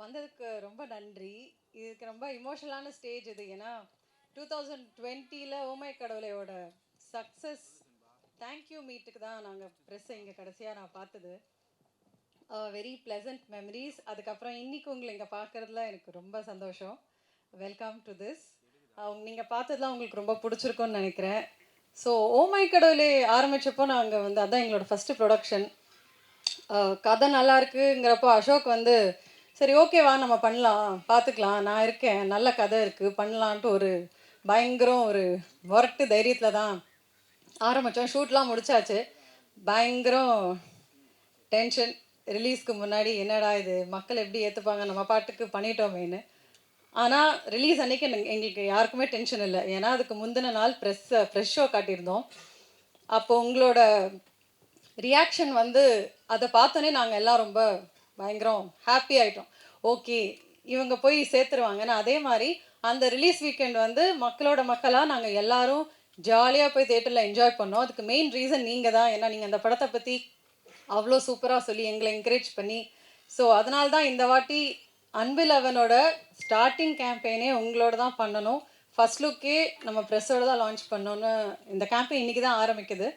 வந்ததுக்கு ரொம்ப நன்றி. இதுக்கு ரொம்ப இமோஷனலான ஸ்டேஜ் இது. ஏன்னா 2020ல ஓமை கடவுளையோட சக்ஸஸ் தேங்க்யூ மீட்டுக்கு தான் நாங்கள் ப்ரெஸ்ஸை இங்கே கடைசியாக நான் பார்த்தது. Very pleasant memories. அதுக்கப்புறம் இன்றைக்கி உங்களை இங்கே பார்க்குறதுல எனக்கு ரொம்ப சந்தோஷம். Welcome to this. நீங்கள் பார்த்ததுலாம் உங்களுக்கு ரொம்ப பிடிச்சிருக்குன்னு நினைக்கிறேன். ஸோ ஓமை கடவுளே ஆரம்பித்தப்போ நாங்கள் அதான் எங்களோட ஃபஸ்ட்டு ப்ரொடக்ஷன். கதை நல்லா இருக்குங்கிறப்போ அசோக் சரி ஓகேவா நம்ம பண்ணலாம், பார்த்துக்கலாம், நான் இருக்கேன், நல்ல கதை இருக்குது, பண்ணலான்ட்டு ஒரு பயங்கரம் ஒரு ஒரட்டு தைரியத்தில் தான் ஆரம்பித்தோம். ஷூட்லாம் முடிச்சாச்சு. பயங்கரம் டென்ஷன். ரிலீஸ்க்கு முன்னாடி என்னடா இது மக்கள் எப்படி ஏற்றுப்பாங்க, நம்ம பாட்டுக்கு பண்ணிட்டோமேன்னு. ஆனால் ரிலீஸ் அன்றைக்கி எங்களுக்கு யாருக்குமே டென்ஷன் இல்லை. ஏன்னா அதுக்கு முந்தின நாள் ஃப்ரெஷ் ஷோ காட்டியிருந்தோம். அப்போது உங்களோட ரியாக்ஷன் அதை பார்த்தோன்னே நாங்கள் எல்லாம் ரொம்ப பயங்கரம் ஹாப்பி ஆகிட்டோம். ஓகே இவங்க போய் சேர்த்துருவாங்கன்னு. அதே மாதிரி அந்த ரிலீஸ் வீக்கெண்ட் மக்களோட மக்களாக நாங்கள் எல்லோரும் ஜாலியாக போய் தேட்டரில் என்ஜாய் பண்ணோம். அதுக்கு மெயின் ரீசன் நீங்கள் தான். ஏன்னா நீங்கள் அந்த படத்தை பற்றி அவ்வளோ சூப்பராக சொல்லி எங்களை என்கரேஜ் பண்ணி, ஸோ அதனால தான் இந்த வாட்டி அன்பிலவனோட ஸ்டார்டிங் கேம்பெயினே உங்களோட தான் பண்ணணும். ஃபஸ்ட் லுக்கே நம்ம ப்ரெஸ்ஸோடு தான் லான்ச் பண்ணோன்னு இந்த கேம்பெயின் இன்றைக்கி தான் ஆரம்பிக்குது.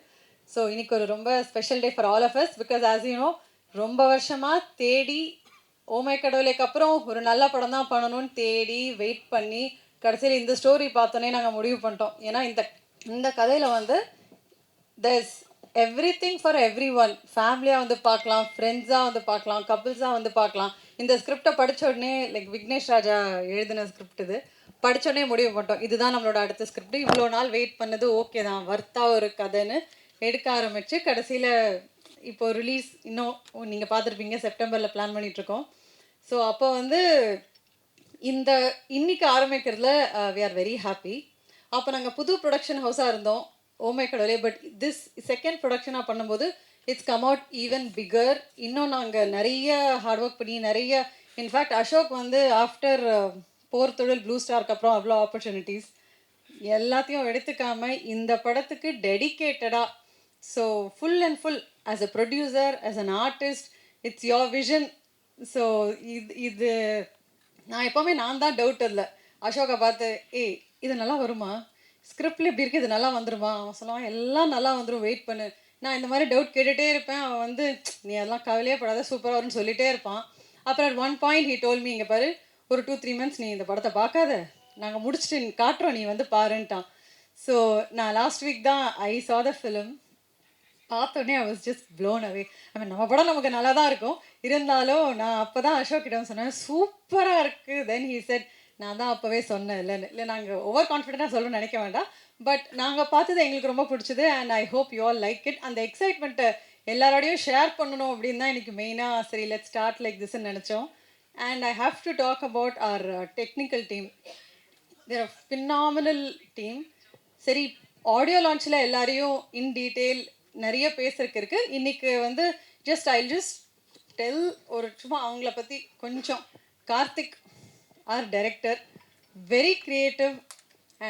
ஸோ இன்றைக்கி ஒரு ரொம்ப special day for all of us. Because as you know ரொம்ப வருஷமாக தேடி ஓமை கடவுளைக்கு அப்புறம் ஒரு நல்ல படம் தான் பண்ணணும்னு தேடி வெயிட் பண்ணி கடைசியில் இந்த ஸ்டோரி பார்த்தோன்னே நாங்கள் முடிவு பண்ணிட்டோம். ஏன்னா இந்த கதையில் there's everything for everyone. ஃபேமிலியாக பார்க்கலாம், ஃப்ரெண்ட்ஸாக பார்க்கலாம், கப்புள்ஸாக பார்க்கலாம். இந்த ஸ்கிரிப்டை படித்த உடனே லைக் விக்னேஷ் ராஜா எழுதின ஸ்கிரிப்ட் இது படித்தோடனே முடிவு பண்ணிட்டோம், இதுதான் நம்மளோட அடுத்த ஸ்கிரிப்ட். இவ்வளோ நாள் வெயிட் பண்ணது ஓகே தான், வர்த்தா ஒரு கதைன்னு எடுக்க ஆரம்பித்து கடைசியில் இப்போது ரிலீஸ் இன்னும் நீங்கள் பார்த்துருப்பீங்க செப்டம்பரில் பிளான் பண்ணிகிட்ருக்கோம். ஸோ அப்போ இன்னைக்கு ஆரம்பிக்கிறதுல வி ஆர் வெரி ஹாப்பி. அப்போ நாங்கள் புது ப்ரொடக்ஷன் ஹவுஸாக இருந்தோம் ஓமை கடவுளே. பட் திஸ் செகண்ட் ப்ரொடக்ஷனாக பண்ணும்போது it's come out even bigger. இன்னும் நாங்கள் நிறைய ஹார்ட் ஒர்க் பண்ணி நிறைய இன்ஃபேக்ட் அசோக் ஆஃப்டர் போர் தொழில் ப்ளூ ஸ்டாருக்கு அப்புறம் அவ்வளோ ஆப்பர்ச்சுனிட்டிஸ் எல்லாத்தையும் எடுத்துக்காமல் இந்த படத்துக்கு டெடிக்கேட்டடாக, so full and full as a producer, as an artist, it's your vision. So இது நான் எப்போவுமே நான் தான் டவுட் இல்லை. அசோகை பார்த்து இது நல்லா வருமா, ஸ்கிரிப்டில் இப்படி இருக்குது, இது நல்லா வந்துடுமா, அவன் சொல்லுவான் எல்லாம் நல்லா வந்துடும், வெயிட் பண்ணு. நான் இந்த மாதிரி டவுட் கேட்டுகிட்டே இருப்பேன். அவன் நீ அதெல்லாம் கவலையே படாத, சூப்பராக வரும்னு சொல்லிகிட்டே இருப்பான். அப்புறம் at one point he told me, இங்கே பாரு ஒரு 2-3 months நீ இந்த படத்தை பார்க்காத, நாங்கள் முடிச்சுட்டு காட்டுறோம், நீ பாருன்ட்டான். ஸோ நான் லாஸ்ட் வீக் தான் ஐ சா த ஃபிலிம். பார்த்தோன்னே I was just blown away. I mean நம்ம படம் நமக்கு நல்லா தான் இருக்கும், இருந்தாலும் நான் அப்போ தான் அசோக் கிட்ட சொன்னேன் சூப்பராக இருக்குது. தென் ஹீ செட், நான் தான் அப்போவே சொன்னேன் இல்லை நாங்கள் ஓவர் கான்ஃபிடென்ட்டாக சொல்லணும்னு நினைக்க வேண்டாம், பட் நாங்கள் பார்த்தது எங்களுக்கு ரொம்ப பிடிச்சது. And I hope you all like it. அந்த எக்ஸைட்மெண்ட்டை எல்லாரோடையும் ஷேர் பண்ணணும் அப்படின்னு தான் எனக்கு மெயினாக சரி லெட் ஸ்டார்ட் லைக் திஸ்ன்னு நினச்சோம். And I have to talk about our technical team. They're a phenomenal team. சரி ஆடியோ லான்ச்சில் எல்லாரையும் இன் டீட்டெயில் நிறைய பேசுறதுக்கு இருக்குது. இன்றைக்கி ஜஸ்ட் டெல் ஒரு சும்மா அவங்கள பற்றி கொஞ்சம். Karthik our director, very creative.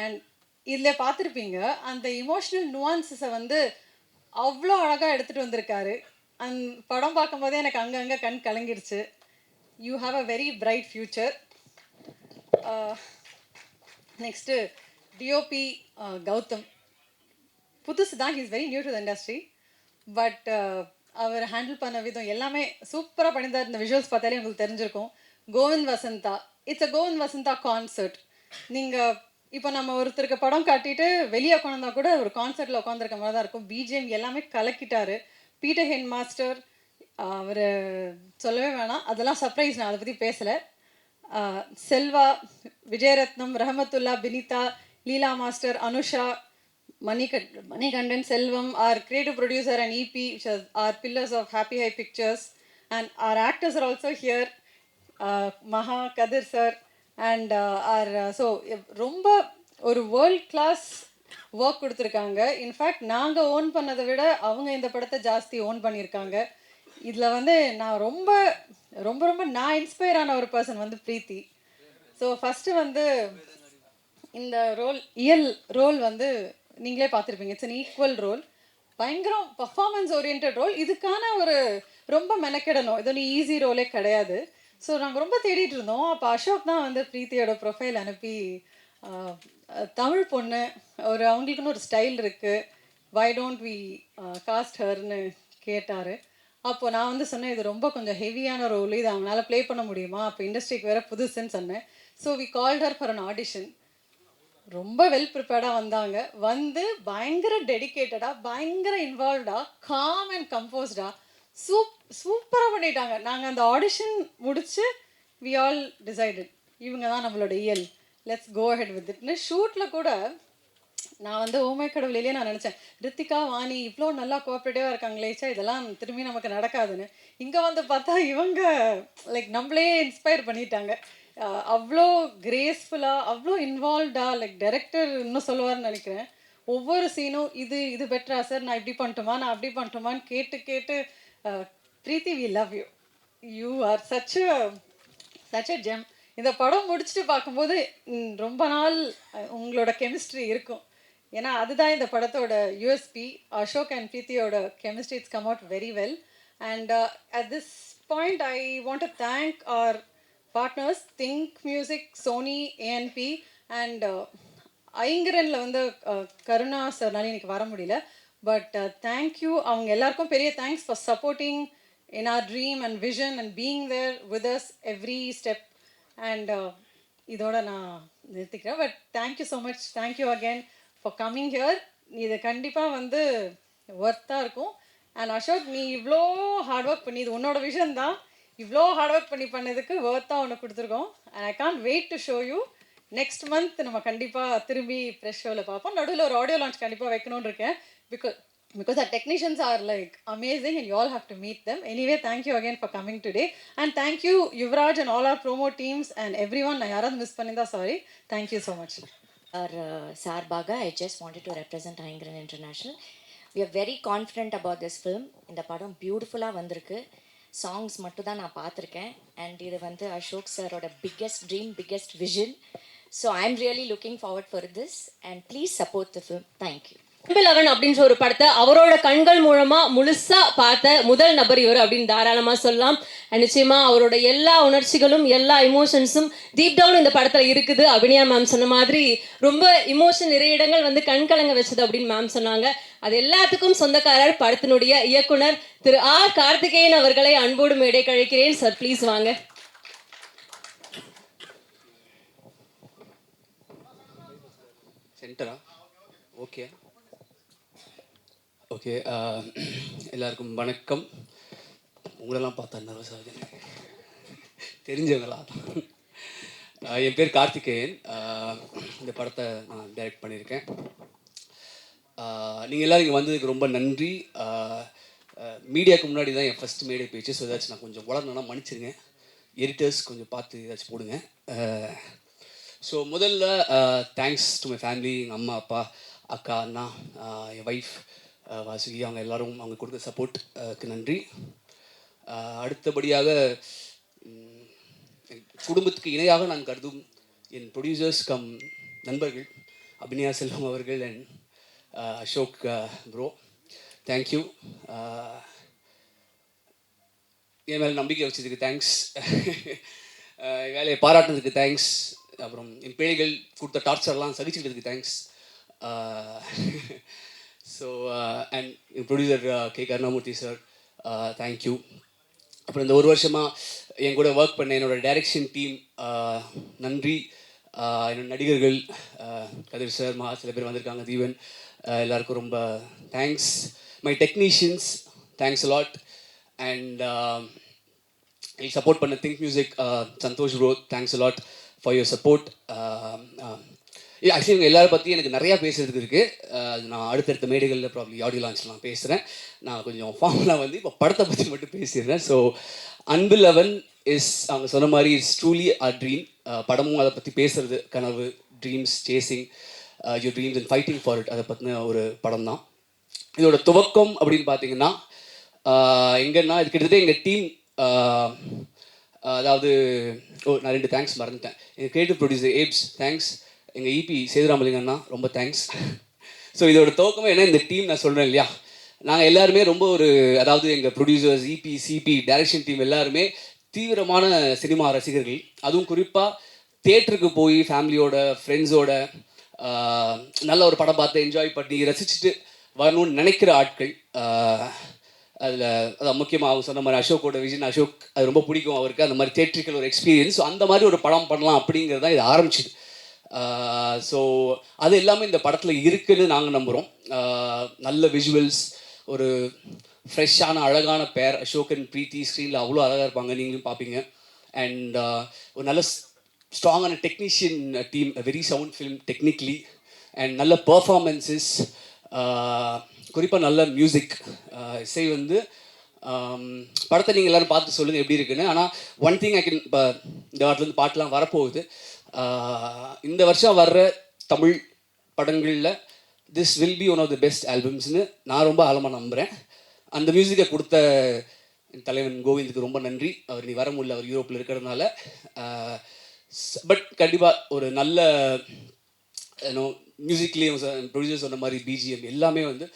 And இதில் பார்த்துருப்பீங்க அந்த இமோஷ்னல் நுவான்ஸஸை அவ்வளோ அழகாக எடுத்துகிட்டு வந்திருக்காரு. அந்த படம் பார்க்கும்போதே எனக்கு அங்கங்கே கண் கலங்கிடுச்சு. You have a very bright future. Next DOP Gautham, புதுசு தான், he's very new to the industry. But அவர் ஹேண்டில் பண்ண விதம் எல்லாமே சூப்பராக பண்ணியிருந்தார். இந்த விஷுவல்ஸ் பார்த்தாலே உங்களுக்கு தெரிஞ்சிருக்கும். Kovind Vasantha, it's a Kovind Vasantha concert. நீங்கள் இப்போ நம்ம ஒருத்தருக்கு படம் காட்டிட்டு வெளியே உட்காந்தா கூட ஒரு கான்சர்ட்டில் உட்காந்துருக்க மாதிரி தான் இருக்கும். பிஜிஎம் எல்லாமே கலக்கிட்டார். பீட்டர் ஹென் மாஸ்டர், அவர் சொல்லவே வேணாம், அதெல்லாம் சர்ப்ரைஸ், நான் அதை பற்றி பேசலை. Selva, Vijayarathnam, Rahmathulla, Binitha, Leela master, Anusha, Manikandan, Selvam, our creative producer and EP, which are pillars of Happy High Pictures. And our actors are also here, Maha, Kadir sir, and so ரொம்ப ஒரு வேர்ல்ட் கிளாஸ் ஒர்க் கொடுத்துருக்காங்க. இன்ஃபேக்ட் நாங்கள் own பண்ணதை விட அவங்க இந்த படத்தை ஜாஸ்தி ஓன் பண்ணியிருக்காங்க. இதில் நான் ரொம்ப ரொம்ப ரொம்ப நான் இன்ஸ்பயர் ஆன ஒரு பர்சன் பிரீத்தி. ஸோ ஃபஸ்ட்டு இந்த ரோல் நீங்களே பார்த்துருப்பீங்க. இட்ஸ் அன் ஈக்குவல் ரோல், பயங்கரம் பர்ஃபார்மன்ஸ் ஓரியன்ட் ரோல். இதுக்கான ஒரு ரொம்ப மெனக்கிடணும், இது ஒன்று ஈஸி ரோலே கிடையாது. ஸோ நாங்கள் ரொம்ப தேடிட்டு இருந்தோம். அப்போ அசோக் தான் வந்து பிரீத்தியோட ப்ரொஃபைல் அனுப்பி தமிழ் பொண்ணு அவங்களுக்குன்னு ஒரு ஸ்டைல் இருக்குது, வை டோன்ட் வி காஸ்ட் ஹர்னு கேட்டார். அப்போது நான் வந்து சொன்னேன், இது ரொம்ப கொஞ்சம் ஹெவியான ரோல், இது அவங்களால ப்ளே பண்ண முடியுமா, அப்போ இண்டஸ்ட்ரிக்கு வேறு புதுசுன்னு சொன்னேன். So we called her for an audition. ரொம்ப வெல் ப்ரிப்பேர்டாக வந்தாங்க. வந்து பயங்கர டெடிக்கேட்டடாக, பயங்கர இன்வால்வ்டாக, காம் அண்ட் கம்போஸ்டாக சூப்பராக பண்ணிட்டாங்க. நாங்கள் அந்த ஆடிஷன் முடித்து வி ஆல் டிசைடட் இவங்க தான் நம்மளோட இயல், லெட்ஸ் கோ ஹெட் வித் இட்னு. ஷூட்டில் கூட நான் வந்து ஓமை கடவுளிலேயே நான் நினச்சேன், ரித்திகா வாணி இவ்வளோ நல்லா கோஆப்ரேட்டிவாக இருக்காங்களேச்சா, இதெல்லாம் திரும்பி நமக்கு நடக்காதுன்னு. இங்கே வந்து பார்த்தா இவங்க லைக் நம்மளே இன்ஸ்பயர் பண்ணிட்டாங்க. அவ்வளோ கிரேஸ்ஃபுல்லாக, அவ்வளோ இன்வால்வ்டாக, லைக் டைரக்டர் இன்னும் சொல்லுவார்னு நினைக்கிறேன். ஒவ்வொரு சீனும் இது பெட்டரா சார், நான் இப்படி பண்ணட்டுமா, நான் அப்படி பண்ணட்டுமான்னு கேட்டு கேட்டு Preethi we love you, you are such a gem. இந்த படம் முடிச்சுட்டு பார்க்கும்போது ரொம்ப நாள் உங்களோட கெமிஸ்ட்ரி இருக்கும். ஏன்னா அதுதான் இந்த படத்தோட யூஎஸ்பி. அசோக் அண்ட் பிரீத்தியோட chemistry it's come out very well. And at this point I want to thank our partners think music, Sony, ANP and ஐங்கரனில் வந்து கருணா சார்னால இன்னைக்கு வர முடியல. பட் தேங்க்யூ, அவங்க எல்லாருக்கும் பெரிய thanks for supporting in our dream and vision and being there with us every step. And இதோட நான் நிறுத்திக்கிறேன். But thank you so much, thank you again for coming here. இது கண்டிப்பாக வந்து ஒர்த்தாக இருக்கும். அண்ட் அசோக், நீ இவ்வளோ ஹார்ட் ஒர்க் பண்ணி, இது உன்னோட விஷன் தான், இவ்வளோ ஹார்ட் ஒர்க் பண்ணதுக்கு ஒர்த்தாக ஒன்று கொடுத்துருக்கோம். And I can't wait to show you. Next month நம்ம கண்டிப்பாக திரும்பி ஃப்ரெஷ் ஷோவில் பார்ப்போம். நடுவில் ஒரு ஆடியோ லான்ச் கண்டிப்பாக வைக்கணும்னு இருக்கேன். Because our technicians are like amazing and you all have to meet them. Anyway, thank you again for coming today. And thank you, Yuvraj and all our promo teams and everyone. I yaradhu miss pannida, sorry. Thank you so much. Sarbaga, I just wanted to represent Aingran International. We are very confident about this film. இந்த படம் பியூட்டிஃபுல்லாக வந்திருக்கு. Songs மட்டும் தான் நான் பார்த்துருக்கேன். And இது வந்து அசோக் சாரோட biggest dream, biggest vision. So I am really looking forward for this and please support the film. Thank you. Anbazhagan அப்படின்ற ஒரு படத்தை அவரோட கண்கள் மூலமா முழுசா பார்த்த முதல் நபர் இவர் அப்படின்னு தாராளமா சொல்லலாம். நிச்சயமா அவரோட எல்லா உணர்ச்சிகளும், எல்லா இமோஷன்ஸும் டீப் டவுன் இந்த படத்துல இருக்குது. அபினியா மேம் சொன்ன மாதிரி ரொம்ப இமோஷன் நிறைய இடங்கள் வந்து கண்கலங்க வச்சது அப்படின்னு மேம் சொன்னாங்க. அது எல்லாத்துக்கும் சொந்தக்காரர் படத்தினுடைய இயக்குனர் திரு ஆர் கார்த்திகேயன் அவர்களை அன்போடு மேடை கழிக்கிறேன். சார் ப்ளீஸ் வாங்க. சென்டரா? ஓகே ஓகே, எல்லாருக்கும் வணக்கம். உங்களெல்லாம் பார்த்தா நர்வஸ் ஆகுது, தெரிஞ்சவங்களா? என் பேர் கார்த்திகேயன். இந்த படத்தை நான் டைரக்ட் பண்ணியிருக்கேன். நீங்கள் எல்லோரும் இங்கே வந்ததுக்கு ரொம்ப நன்றி. மீடியாவுக்கு முன்னாடி தான் என் ஃபஸ்ட் மேடை பேச்சு. ஸோ ஏதாச்சும் நான் கொஞ்சம் வளரணும்னா மன்னிச்சிருங்க. எடிட்டர்ஸ் கொஞ்சம் பார்த்து ஏதாச்சும் போடுங்க. ஸோ முதல்ல தேங்க்ஸ் டு மை ஃபேமிலி, எங்கள் அம்மா, அப்பா, அக்கா, அண்ணா, என் ஒய்ஃப் வாசுகி, அவங்க எல்லோரும் அவங்க கொடுத்த சப்போர்ட்டுக்கு நன்றி. அடுத்தபடியாக குடும்பத்துக்கு இணையாக நான் கருதும் என் ப்ரொடியூசர்ஸ் கம் நண்பர்கள் அபினியா செல்வம் அவர்கள் அண்ட் அசோக் ப்ரோ, தேங்க்யூ. என் மேலே நம்பிக்கை வச்சதுக்கு தேங்க்ஸ். வேலையை பாராட்டினதுக்கு தேங்க்ஸ். அப்புறம் என் பிள்ளைகள் கொடுத்த டார்ச்சர்லாம் சகிச்சுக்கிட்டதுக்கு தேங்க்ஸ். ஸோ அண்ட் என் producer K Karunamoorthy sir, thank you. அப்புறம் இந்த ஒரு வருஷமாக என் கூட ஒர்க் பண்ண என்னோடய டைரக்ஷன் டீம் நன்றி. என்னோட நடிகர்கள் கதிர் சார், சில பேர் வந்திருக்காங்க, தீவன், எல்லாருக்கும் ரொம்ப thanks. My technicians, thanks a lot. And எனக்கு சப்போர்ட் பண்ண Think Music Santhosh bro, thanks a lot for your support. Actually இவங்க எல்லாரும் பற்றி எனக்கு நிறையா பேசுகிறதுக்கு இருக்குது. அது நான் அடுத்தடுத்த மேடைகளில் ப்ராப்ளி ஆடியோ லான்ச்லாம் பேசுகிறேன். நான் கொஞ்சம் ஃபார்ம்லாம் வந்து இப்போ படத்தை பற்றி மட்டும் பேசிடுறேன். ஸோ அன்புலவன் இஸ், அவங்க சொன்ன மாதிரி இட்ஸ் ட்ரூலி அ ட்ரீம். படமும் அதை பற்றி பேசுகிறது, கனவு, dreams, chasing your dreams and fighting for it, அதை பற்றின ஒரு படம் தான். இதோட துவக்கம் அப்படின்னு பார்த்தீங்கன்னா எங்கன்னா இது கிட்டத்தட்ட எங்கள் டீம், அதாவது நான் 2 தேங்க்ஸ் மறந்துட்டேன். எங்கள் கிரியேட்டிவ் ப்ரொடியூசர் ஏப்ஸ், தேங்க்ஸ். எங்கள் இபி சேதுராமலிங்கண்ணா, ரொம்ப தேங்க்ஸ். ஸோ இதோட துவக்கமே என்ன, இந்த டீம் நான் சொல்கிறேன் இல்லையா, நாங்கள் எல்லாருமே ரொம்ப அதாவது எங்கள் producers, EP, CP, direction team எல்லாருமே தீவிரமான சினிமா ரசிகர்கள், அதுவும் குறிப்பாக தேட்டருக்கு போய் ஃபேமிலியோட ஃப்ரெண்ட்ஸோட நல்ல ஒரு படம் பார்த்து என்ஜாய் பண்ணி ரசிச்சுட்டு வரணும்னு நினைக்கிற ஆட்கள். அதில் அதான் முக்கியமாக அவங்க சொன்ன மாதிரி அசோக்கோட விஷன், அசோக் அது ரொம்ப பிடிக்கும் அவருக்கு, அந்த மாதிரி தேட்ரிக்கல் ஒரு எக்ஸ்பீரியன்ஸ். ஸோ அந்த மாதிரி ஒரு படம் பண்ணலாம் அப்படிங்கிறது தான் இது ஆரம்பிச்சுது. ஸோ அது எல்லாமே இந்த படத்தில் இருக்குன்னு நாங்கள் நம்புகிறோம். நல்ல விஷுவல்ஸ், ஒரு ஃப்ரெஷ்ஷான அழகான பேர் அசோக் அண்ட் ப்ரீத்தி ஸ்க்ரீனில் அவ்வளோ அழகாக இருப்பாங்க, நீங்களும் பார்ப்பீங்க. அண்ட் ஒரு நல்ல ஸ்ட்ராங்கான technician team, very sound film technically, and நல்ல பர்ஃபார்மன்ஸஸ், குறிப்பாக நல்ல மியூசிக். இசை வந்து படத்தை நீங்கள் எல்லோரும் பார்த்து சொல்லுங்கள் எப்படி இருக்குன்னு. ஆனால் ஒன் திங் ஐ கேன், இப்போ இந்த வாரத்துலேருந்து பாட்டெலாம் வரப்போகுது. இந்த வருஷம் வர்ற தமிழ் படங்களில் this will be one of the best ஆல்பம்ஸ்னு நான் ரொம்ப ஆழமாக நம்புகிறேன். அந்த மியூசிக்கை கொடுத்த என் தலைவன் கோவிந்துக்கு ரொம்ப நன்றி. அவர் நீ வர முடியல, அவர் யூரோப்பில் இருக்கிறதுனால. பட் கண்டிப்பாக ஒரு நல்ல மியூசிக்லேயும் ப்ரொடியூசர் சொன்ன மாதிரி பிஜிஎம் எல்லாமே வந்து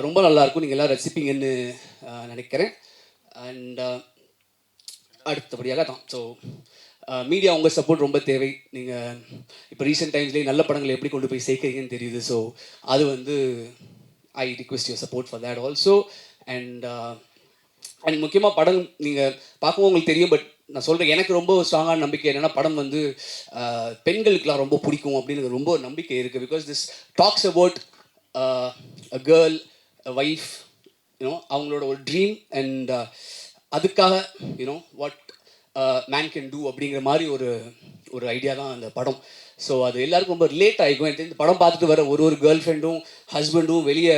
ரொம்ப நல்லாயிருக்கும். நீங்கள் எல்லாம் ரசிப்பீங்கன்னு நினைக்கிறேன். அண்ட் அடுத்தபடியாக தான் ஸோ மீடியா உங்கள் சப்போர்ட் ரொம்ப தேவை. நீங்கள் இப்போ ரீசெண்ட் டைம்ஸ்லேயே நல்ல படங்களை எப்படி கொண்டு போய் சேர்க்குறீங்கன்னு தெரியுது. ஸோ அது வந்து I request your support for that also. And முக்கியமாக படம் நீங்கள் பார்க்கவும் உங்களுக்கு தெரியும். பட் நான் சொல்கிறேன், எனக்கு ரொம்ப ஸ்ட்ராங்கான நம்பிக்கை என்னென்னா, படம் வந்து பெண்களுக்கெலாம் ரொம்ப பிடிக்கும் அப்படின்னு ரொம்ப நம்பிக்கை இருக்குது. Because this talks about a girl, a wife, you know, அவங்களோட ஒரு ட்ரீம். அண்ட் அதுக்காக you know what man can do அப்படிங்கிற மாதிரி ஒரு ஐடியா தான் அந்த படம். ஸோ அது எல்லாருக்கும் ரொம்ப ரிலேட் ஆகிக்கும். இந்த படம் பார்த்துட்டு வர ஒரு கேர்ள் ஃப்ரெண்டும் ஹஸ்பண்டும் வெளியே,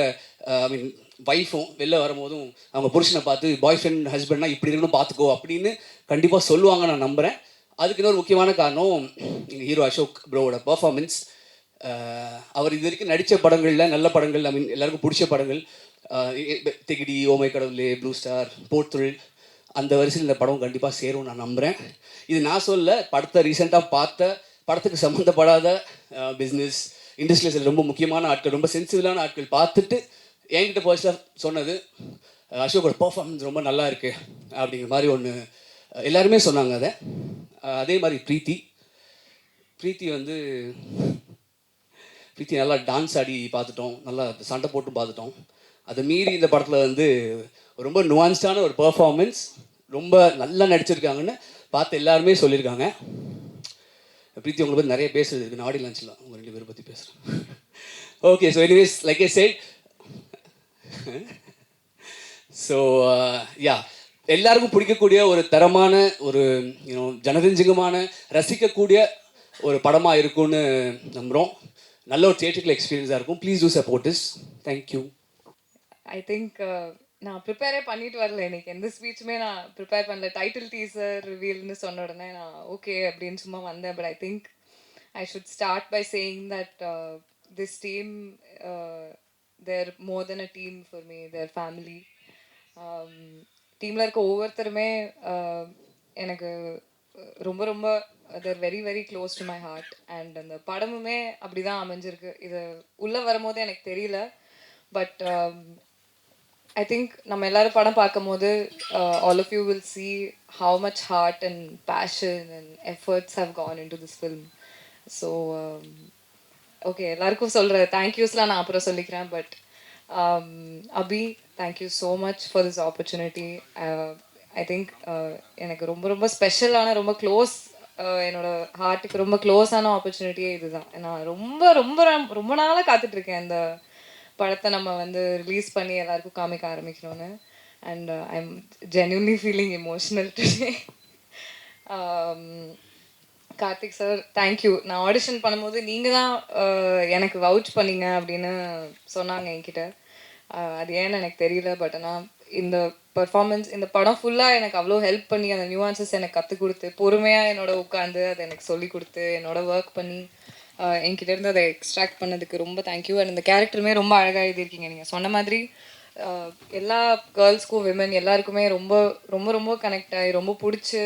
ஐ மீன் ஒய்ஃபும் வெளில வரும்போதும் அவங்க புருஷனை பார்த்து பாய் ஃப்ரெண்ட் ஹஸ்பண்ட்னா இப்படி இருக்கணும் பார்த்துக்கோ அப்படின்னு கண்டிப்பாக சொல்லுவாங்க, நான் நம்புகிறேன். அதுக்கு இன்னொரு முக்கியமான காரணம் எங்கள் ஹீரோ அசோக் ப்ரோவோட பர்ஃபார்மன்ஸ். அவர் இது வரைக்கும் நடித்த படங்களில் நல்ல படங்கள், ஐ மீன் எல்லாருக்கும் பிடிச்ச படங்கள், திகிடி, ஓமை கடவுளே, ப்ளூ ஸ்டார், போர்த்தொழில், அந்த வரிசையில் இந்த படம் கண்டிப்பாக சேரும் நான் நம்புகிறேன். இது நான் சொல்ல, படத்தை ரீசெண்டாக பார்த்த படத்துக்கு சம்மந்தப்படாத பிஸ்னஸ் இண்டஸ்ட்ரியில் ரொம்ப முக்கியமான ஆட்கள், ரொம்ப சென்சிபிளான ஆட்கள் பார்த்துட்டு என்கிட்ட பர்சனலாக சொன்னது, அசோக்கோட பர்ஃபார்மன்ஸ் ரொம்ப நல்லா இருக்குது அப்படிங்கிற மாதிரி ஒன்று எல்லாருமே சொன்னாங்க. அதே மாதிரி ப்ரீத்தி வந்து நல்லா டான்ஸ் ஆடி பார்த்துட்டோம், நல்லா சண்டை போட்டு பார்த்துட்டோம். அதை மீறி இந்த படத்தில் வந்து ரொம்ப நுவான்ஸ்டான ஒரு பர்ஃபார்மன்ஸ், ரொம்ப நல்லா நடிச்சிருக்காங்கன்னு பார்த்து எல்லாருமே சொல்லியிருக்காங்க. ப்ரீத்தி உங்களை பற்றி நிறைய பேசுறது இருக்குது, நான் ஆடி லஞ்சில் உங்கள் 2 பேரை பற்றி பேசுகிறேன். Okay, so anyways like I set, so yeah, எல்லாருக்கும் பிடிக்கக்கூடிய ஒரு தரமான ஒரு ஜனரஞ்சகமான ரசிக்கக்கூடிய ஒரு படமாக இருக்கும்னு நம்புகிறோம். நல்ல ஒரு தியேட்டரிக்கல் எக்ஸ்பீரியன்ஸாக இருக்கும். Please do support is. Thank you. I think நான் ப்ரிப்பேரே பண்ணிட்டு வரல, எனக்கு எந்த ஸ்பீச்சுமே நான் ப்ரிப்பேர் பண்ணல. டைட்டில் டீசர் ரிவீல்னு சொன்ன உடனே நான் ஓகே அப்படின்னு சும்மா வந்தேன். But I think I should start by saying that this team, they're more than a team for me, they're family. டீமில் இருக்க ஒவ்வொருத்தருமே எனக்கு ரொம்ப ரொம்ப they're very very close to my heart. And அந்த படமுமே அப்படி தான் அமைஞ்சிருக்கு. இது உள்ளே வரும்போது எனக்கு தெரியல, பட் ஐ திங்க் நம்ம எல்லாரும் படம் பார்க்கும் போது all of you will see how much heart and passion and efforts have gone into this film. So okay, எல்லாருக்கும் சொல்கிற தேங்க்யூஸ்லாம் நான் அப்புறம் சொல்லிக்கிறேன். But Abhi, thank you so much for this opportunity. I think எனக்கு ரொம்ப ரொம்ப ஸ்பெஷலான, ரொம்ப க்ளோஸ், என்னோட ஹார்ட்டுக்கு ரொம்ப க்ளோஸான ஆப்பர்ச்சுனிட்டியே இதுதான். நான் ரொம்ப ரொம்ப ரொம்ப நாளாக காத்துட்ருக்கேன் இந்த படத்தை நம்ம வந்து ரிலீஸ் பண்ணி எல்லாருக்கும் காமிக்க ஆரம்பிக்கணும்னு. And I am genuinely feeling emotional today. Karthik sir, thank you. நான் ஆடிஷன் பண்ணும்போது நீங்கள் தான் எனக்கு வவுச் பண்ணீங்க அப்படின்னு சொன்னாங்க என்கிட்ட. அது ஏன்னு எனக்கு தெரியல, பட் ஆனால் இந்த பர்ஃபார்மன்ஸ், இந்த படம் ஃபுல்லாக எனக்கு அவ்வளோ ஹெல்ப் பண்ணி அந்த நியூஆன்சஸ் எனக்கு கற்றுக் கொடுத்து, பொறுமையாக என்னோட உட்காந்து அதை எனக்கு சொல்லி கொடுத்து, என்னோட ஒர்க் பண்ணி என்கிட்டேருந்து அதை எக்ஸ்ட்ராக்ட் பண்ணதுக்கு ரொம்ப தேங்க்யூ. அண்ட் இந்த கேரக்டருமே ரொம்ப அழகாக எழுதியிருக்கீங்க. நீங்கள் சொன்ன மாதிரி எல்லா கேர்ள்ஸ்க்கும், விமன் எல்லாருக்குமே ரொம்ப ரொம்ப ரொம்ப கனெக்ட் ஆகி ரொம்ப பிடிச்சி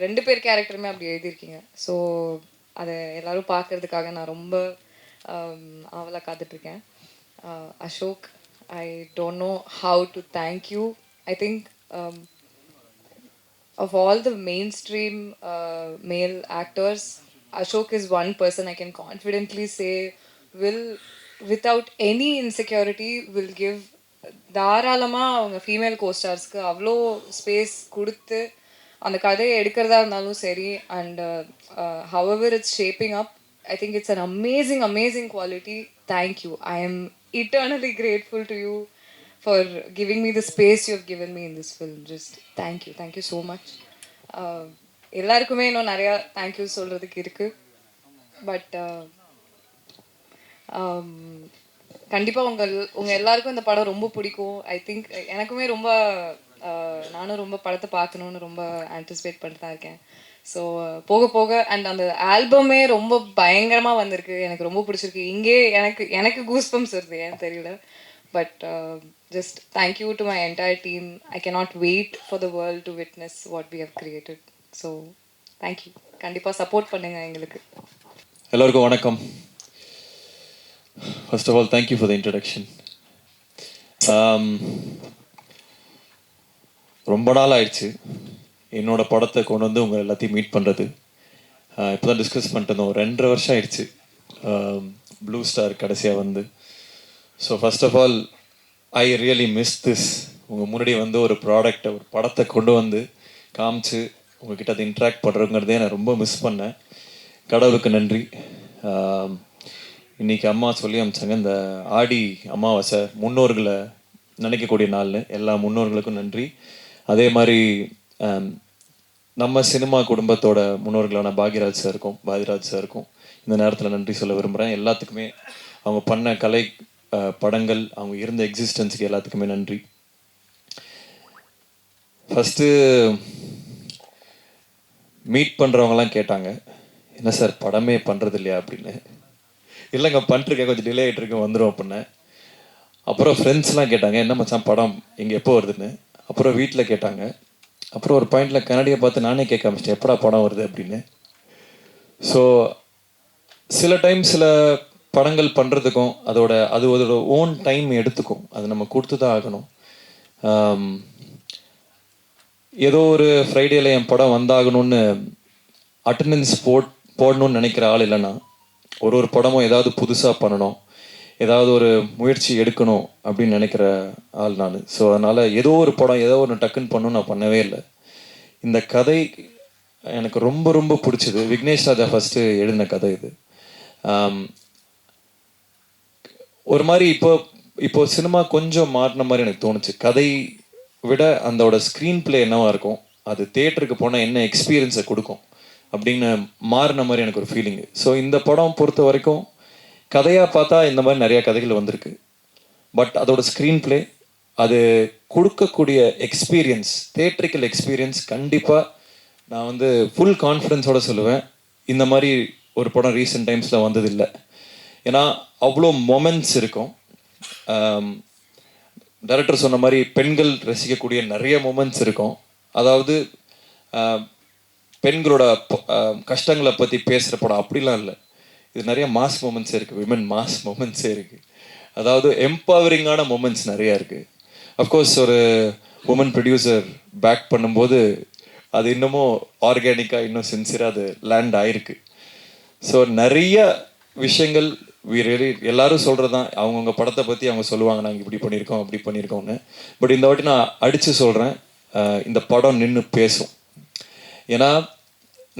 2 பேர் கேரக்டருமே அப்படி எழுதியிருக்கீங்க. ஸோ அதை எல்லோரும் பார்க்குறதுக்காக நான் ரொம்ப ஆவலாக காத்துட்ருக்கேன். Ashok, I don't know how to thank you. I think of all the mainstream male actors, Ashok is one person I can confidently say will, without any insecurity, will give தாராளமாக அவங்க ஃபீமேல் கோஸ்டார்ஸ்க்கு அவ்வளோ space கொடுத்து அந்த கதையை எடுக்கிறதா இருந்தாலும் சரி. And however it's shaping up, I think it's an amazing quality. Thank you. I am eternally grateful to you for giving me the space you have given me in this film. Just thank you so much. எல்லாருக்குமே இன்னும் நிறையா thank you சொல்கிறதுக்கு இருக்குது. But கண்டிப்பாக உங்கள் எல்லாருக்கும் இந்த படம் ரொம்ப பிடிக்கும். ஐ திங்க் எனக்குமே ரொம்ப நானும் ரொம்ப படத்தை பார்க்கணுன்னு ரொம்ப ஆன்டிசிபேட் பண்ணிட்டு தான் இருக்கேன். ஸோ போக போக அண்ட் அந்த ஆல்பமே ரொம்ப பயங்கரமாக வந்திருக்கு, எனக்கு ரொம்ப பிடிச்சிருக்கு. இங்கே எனக்கு கூஸ் பம்ப்ஸ் வருது, ஏன் தெரியல. But just thank you to my entire team. I cannot wait for the world to witness what we have created. So thank you. கண்டிப்பாக சப்போர்ட் பண்ணுங்க எங்களுக்கு. எல்லோருக்கும் வணக்கம். First of all thank you for the introduction. ரொம்ப நாள் ஆயிடுச்சு என்னோடய படத்தை கொண்டு வந்து உங்கள் எல்லாத்தையும் மீட் பண்ணுறது. இப்போ தான் டிஸ்கஸ் பண்ணிட்டு இருந்தோம், 2.5 வருஷம் ஆயிடுச்சு ப்ளூ ஸ்டார் கடைசியாக வந்து. So first of all I really miss this. உங்கள் முன்னாடி வந்து ஒரு ப்ராடக்டை, ஒரு படத்தை கொண்டு வந்து காமிச்சு உங்ககிட்ட அதை இன்ட்ராக்ட் பண்ணுறதுங்கிறதே நான் ரொம்ப மிஸ் பண்ணேன். கடவுளுக்கு நன்றி. இன்றைக்கி அம்மா சொல்லி அமிச்சாங்க, இந்த ஆடி அமாவாசை முன்னோர்களை நினைக்கக்கூடிய நாள். எல்லா முன்னோர்களுக்கும் நன்றி. அதே மாதிரி நம்ம சினிமா குடும்பத்தோட முன்னோர்களான பாக்யராஜ் சாருக்கும் இந்த நேரத்தில் நன்றி சொல்ல விரும்புகிறேன். எல்லாத்துக்குமே அவங்க பண்ண கலை படங்கள், அவங்க இருந்த எக்ஸிஸ்டன்ஸுக்கு எல்லாத்துக்குமே நன்றி. ஃபஸ்ட்டு மீட் பண்ணுறவங்களாம் கேட்டாங்க, என்ன சார் படமே பண்ணுறது இல்லையா அப்படின்னு. இல்லைங்க பண்ணிருக்கேன், கொஞ்சம் டிலே ஆகிட்டு இருக்கேன், வந்துடும் அப்படின்னு. அப்புறம் ஃப்ரெண்ட்ஸ்லாம் கேட்டாங்க, என்ன மச்சான் படம் இங்கே எப்போ வருதுன்னு. அப்புறம் வீட்டில் கேட்டாங்க. அப்புறம் ஒரு பாயிண்டில் கன்னடியை பார்த்து நானே கேட்க ஆரம்பிச்சிட்டேன், எப்படா படம் வருது அப்படின்னு. ஸோ சில டைம் சில படங்கள் பண்ணுறதுக்கும் அதோட ஓன் டைம் எடுத்துக்கும், அது நம்ம கொடுத்து தான் ஆகணும். ஏதோ ஒரு ஃப்ரைடேல என் படம் வந்தாகணும்னு அட்டண்டன்ஸ் போடணும்னு நினைக்கிற ஆள் இல்லைன்னா, ஒரு படமும் ஏதாவது புதுசாக பண்ணணும், ஏதாவது ஒரு முயற்சி எடுக்கணும் அப்படின்னு நினைக்கிற ஆள் நான். ஸோ அதனால் ஏதோ ஒரு படம் ஏதோ ஒன்று டக்குன்னு பண்ணணும் நான் பண்ணவே இல்லை. இந்த கதை எனக்கு ரொம்ப ரொம்ப பிடிச்சது. விக்னேஷ் ராஜா ஃபஸ்ட்டு எழுதின கதை இது. ஒரு மாதிரி இப்போ சினிமா கொஞ்சம் மாறின மாதிரி எனக்கு தோணுச்சு. கதை விட அதோட ஸ்க்ரீன் பிளே என்னவா இருக்கும், அது தேட்டருக்கு போனால் என்ன எக்ஸ்பீரியன்ஸை கொடுக்கும் அப்படின்னு மாறின மாதிரி எனக்கு ஒரு ஃபீலிங்கு. ஸோ இந்த படம் பொறுத்த வரைக்கும் கதையாக பார்த்தா இந்த மாதிரி நிறையா கதைகள் வந்திருக்கு. பட் அதோட ஸ்க்ரீன் பிளே, அது கொடுக்கக்கூடிய எக்ஸ்பீரியன்ஸ், தேட்ரிக்கல் எக்ஸ்பீரியன்ஸ் கண்டிப்பாக நான் வந்து ஃபுல் கான்ஃபிடென்ஸோடு சொல்லுவேன், இந்த மாதிரி ஒரு படம் ரீசெண்ட் டைம்ஸில் வந்ததில்லை. ஏன்னா அவ்வளோ மொமெண்ட்ஸ் இருக்கும். டைரக்டர் சொன்ன மாதிரி பெண்கள் ரசிக்கக்கூடிய நிறைய மொமெண்ட்ஸ் இருக்கும். அதாவது பெண்களோட கஷ்டங்களை பற்றி பேசுகிற படம் அப்படிலாம் இல்லை. இது நிறைய மாஸ் மூமெண்ட்ஸே இருக்குது, விமன் மாஸ் மூமெண்ட்ஸே இருக்குது. அதாவது எம்பவரிங்கான மூமெண்ட்ஸ் நிறையா இருக்குது. அஃப்கோர்ஸ் ஒரு உமன் ப்ரொடியூசர் பேக் பண்ணும்போது அது இன்னமும் ஆர்கானிக்காக இன்னும் சின்சியராக அது லேண்ட் ஆகிருக்கு. ஸோ நிறைய விஷயங்கள் எல்லாரும் சொல்கிறது தான், அவங்கவுங்க படத்தை பற்றி அவங்க சொல்லுவாங்க, நாங்கள் இப்படி பண்ணியிருக்கோம் அப்படி பண்ணியிருக்கோம்னு. பட் இந்த வாட்டி நான் அடித்து சொல்கிறேன், இந்த படம் நின்று பேசும். ஏன்னா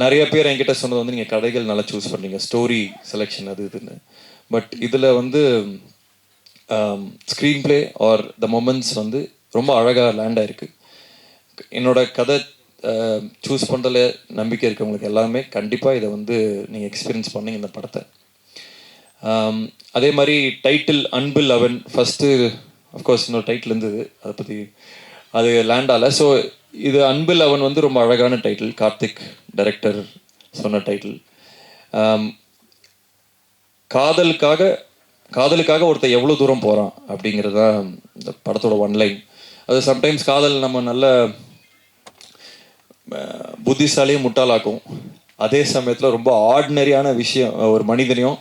நிறைய பேர் என்கிட்ட சொன்னது வந்து நீங்கள் கதைகள் நல்லா சூஸ் பண்ணீங்க, ஸ்டோரி செலெக்ஷன் அது இதுன்னு. பட் இதில் வந்து screen play R the moments வந்து ரொம்ப அழகாக லேண்ட் ஆகிருக்கு. என்னோட கதை சூஸ் பண்ணுறதுல நம்பிக்கை இருக்கவங்களுக்கு எல்லாமே கண்டிப்பாக இதை வந்து நீங்கள் எக்ஸ்பீரியன்ஸ் பண்ணீங்க இந்த படத்தை. அதே மாதிரி டைட்டில் அன்பில் அவன் ஃபஸ்ட்டு அஃப்கோர்ஸ் இன்னொரு டைட்டில் இருந்தது, அதை பற்றி அது லேண்ட் ஆகலை. ஸோ இது அன்பில் அவன் வந்து ரொம்ப அழகான டைட்டில், கார்த்திக் டைரக்டர் சொன்ன டைட்டில். காதலுக்காக ஒருத்தர் எவ்வளோ தூரம் போகிறான் அப்படிங்கிறது தான் இந்த படத்தோட ஒன்லைன். அது சம்டைம்ஸ் காதல் நம்ம நல்ல புத்திசாலியும் முட்டாளாக்கும், அதே சமயத்தில் ரொம்ப ஆர்டினரியான விஷயம் ஒரு மனிதனையும்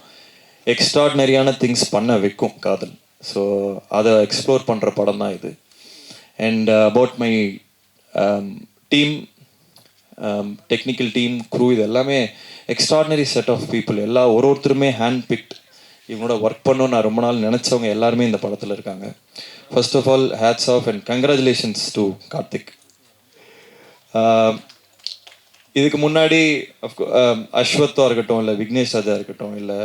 எக்ஸ்ட்ராடினரியான திங்ஸ் பண்ண வைக்கும் காதல். ஸோ அதை எக்ஸ்ப்ளோர் பண்ணுற படம் தான் இது. And about my team, technical team crew இது எல்லாமே எக்ஸ்ட்ராடினரி செட் ஆஃப் பீப்புள். ஒருத்தருமே ஹேண்ட் பிக்ட். இவங்களோட ஒர்க் பண்ணணும்னு நான் ரொம்ப நாள் நினச்சவங்க எல்லாருமே இந்த படத்தில் இருக்காங்க. First of all hats off and congratulations to Karthik. இதுக்கு முன்னாடி அஸ்வத்தா இருக்கட்டும், இல்லை விக்னேஷ் ராஜா இருக்கட்டும், இல்லை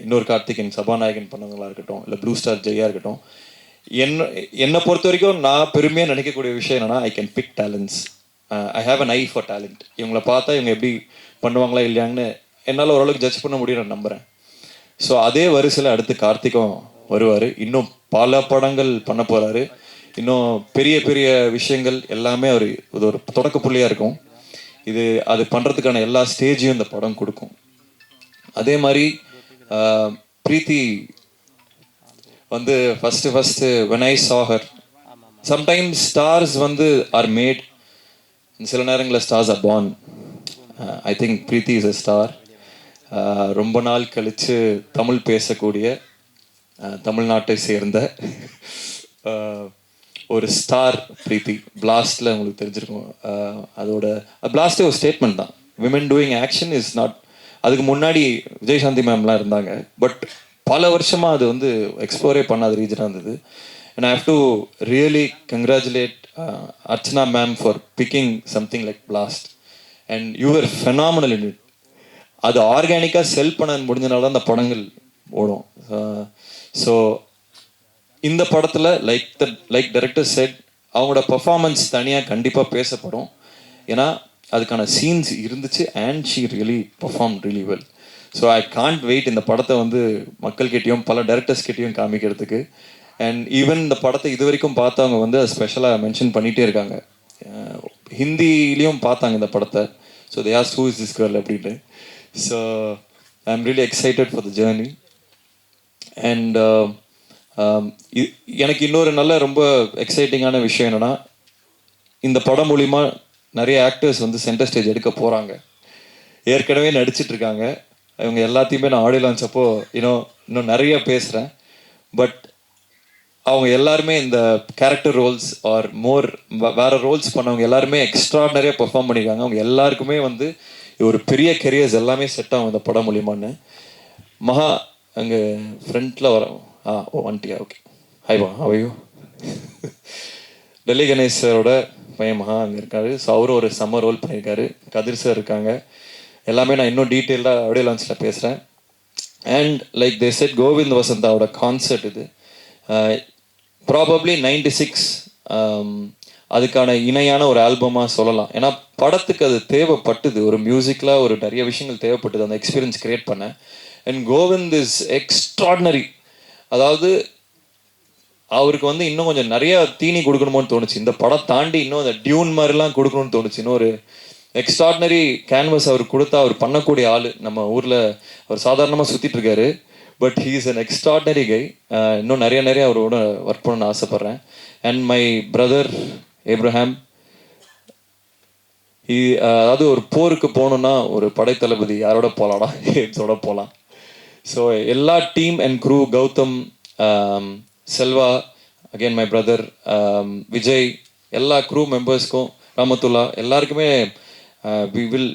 இன்னொரு கார்த்திகேயன் சபாநாயகன் பண்ணவங்களா இருக்கட்டும், இல்லை ப்ளூ ஸ்டார் ஜெயா இருக்கட்டும், என்னை பொறுத்த வரைக்கும் நான் பெருமையாக நினைக்கக்கூடிய விஷயம் என்னென்னா, I can big talents. I have an I for talent. இவங்களை பார்த்தா இவங்க எப்படி பண்ணுவாங்களா இல்லையாங்கன்னு என்னால் ஓரளவுக்கு ஜட்ஜ் பண்ண முடியும் நான் நம்புகிறேன். ஸோ அதே வரிசையில் அடுத்து கார்த்திக்கும் வருவார். இன்னும் பல படங்கள் பண்ண போகிறாரு. இன்னும் பெரிய பெரிய விஷயங்கள் எல்லாமே அவர் இது ஒரு தொடக்க புள்ளியாக இருக்கும். அது பண்ணுறதுக்கான எல்லா ஸ்டேஜையும் இந்த படம் கொடுக்கும். அதே மாதிரி பிரீத்தி வந்து first when I saw her, sometimes stars வந்து are made, சில நேரங்களில் stars are born. I think Preethi is a star. ரொம்ப நாள் கழித்து தமிழ் பேசக்கூடிய தமிழ்நாட்டை சேர்ந்த ஒரு ஸ்டார் பிரீத்தி. பிளாஸ்டில் உங்களுக்கு தெரிஞ்சிருக்கும். பிளாஸ்டே ஒரு ஸ்டேட்மெண்ட் தான். Women doing action is not. அதுக்கு முன்னாடி விஜயசாந்தி மேம்லாம் இருந்தாங்க. பட் பல வருஷமாக அது வந்து எக்ஸ்ப்ளோரே பண்ணாத ரீஜனாக இருந்தது. And I have to really congratulate Archana ma'am for picking something like blast. And you're phenomenal in it. அது ஆர்கானிக்காக செல் பண்ண முடிஞ்சனால தான் அந்த படங்கள் ஓடும். ஸோ இந்த படத்தில் லைக் டைரக்டர் செட், அவங்களோட பர்ஃபார்மன்ஸ் தனியாக கண்டிப்பாக பேசப்படும். ஏன்னா அதுக்கான சீன்ஸ் இருந்துச்சு. And she really perform really well. So I can't wait இந்த படத்தை வந்து மக்கள்கிட்டையும் பல டைரக்டர்ஸ்கிட்டையும் காமிக்கிறதுக்கு. அண்ட் ஈவன் இந்த படத்தை இது வரைக்கும் பார்த்தவங்க வந்து அது ஸ்பெஷலாக மென்ஷன் பண்ணிகிட்டே இருக்காங்க. ஹிந்திலையும் பார்த்தாங்க இந்த படத்தை. So they asked who is this girl அப்படின்னு. So I am really excited for the journey. And எனக்கு இன்னொரு நல்ல ரொம்ப எக்ஸைட்டிங்கான விஷயம் என்னென்னா, இந்த படம் மூலிமா நிறைய ஆக்டர்ஸ் வந்து சென்டர் ஸ்டேஜ் எடுக்க போகிறாங்க. ஏற்கனவே நடிச்சிட்டு இருக்காங்க. இவங்க எல்லாத்தையுமே நான் ஆடியோ லான்ச் அப்போ இன்னும் நிறைய பேசுகிறேன். பட் அவங்க எல்லாருமே இந்த கேரக்டர் ரோல்ஸ் ஆர் வேறு ரோல்ஸ் பண்ணவங்க எல்லாருமே எக்ஸ்ட்ராடனரியாக பெர்ஃபார்ம் பண்ணியிருக்காங்க. அவங்க எல்லாருக்குமே வந்து ஒரு பெரிய கெரியர்ஸ் எல்லாமே செட் ஆகும் இந்த படம் மூலிமான்னு. மகா அங்கே ஃப்ரண்ட்டில் வரோம். வந்துட்டியா? ஓகே. ஹாய்வா, அவையோ. டெல்லி கணேஷ் சாரோட பையன் மகா அங்கே இருக்காரு. ஸோ அவரும் ஒரு செம்ம ரோல் பண்ணியிருக்காரு. கதிர் சார் இருக்காங்க. எல்லாமே நான் இன்னும் டீட்டெயிலாக ஆடியோ லான்ச்சில் பேசுகிறேன். And like they said, Govind வசந்தாவோட கான்சர்ட் இது. ப்ராபப்ளி 96 அதுக்கான இணையான ஒரு ஆல்பமாக சொல்லலாம். ஏன்னா படத்துக்கு அது தேவைப்பட்டது. ஒரு மியூசிக்கில் ஒரு நிறைய விஷயங்கள் தேவைப்பட்டது அந்த எக்ஸ்பீரியன்ஸ் கிரியேட் பண்ண. And Kovind is extraordinary. அதாவது அவருக்கு வந்து இன்னும் கொஞ்சம் நிறைய தீனி கொடுக்கணுமோன்னு தோணுச்சு. இந்த படம் தாண்டி இன்னும் அந்த டியூன் மாதிரிலாம் கொடுக்கணும்னு தோணுச்சு. இன்னும் ஒரு எக்ஸ்ட்ராடினரி கேன்வஸ் அவர் கொடுத்தா அவர் பண்ணக்கூடிய ஆள். நம்ம ஊரில் அவர் சாதாரணமாக சுற்றிட்டு இருக்காரு. But he is an extraordinary guy. இன்னும் நிறைய அவரோட ஒர்க் பண்ணணும்னு ஆசைப்பட்றேன். அண்ட் மை பிரதர் ஏப்ரஹாம், அதாவது ஒரு போருக்கு போகணுன்னா ஒரு படைத்தளபதி யாரோட போகலாடா? எப்ஸோட போகலாம். ஸோ எல்லா team and crew, Gautham, Selva, again my brother Vijay, எல்லா க்ரூ மெம்பர்ஸ்க்கும், ராமத்துல்லா எல்லாருக்குமே we will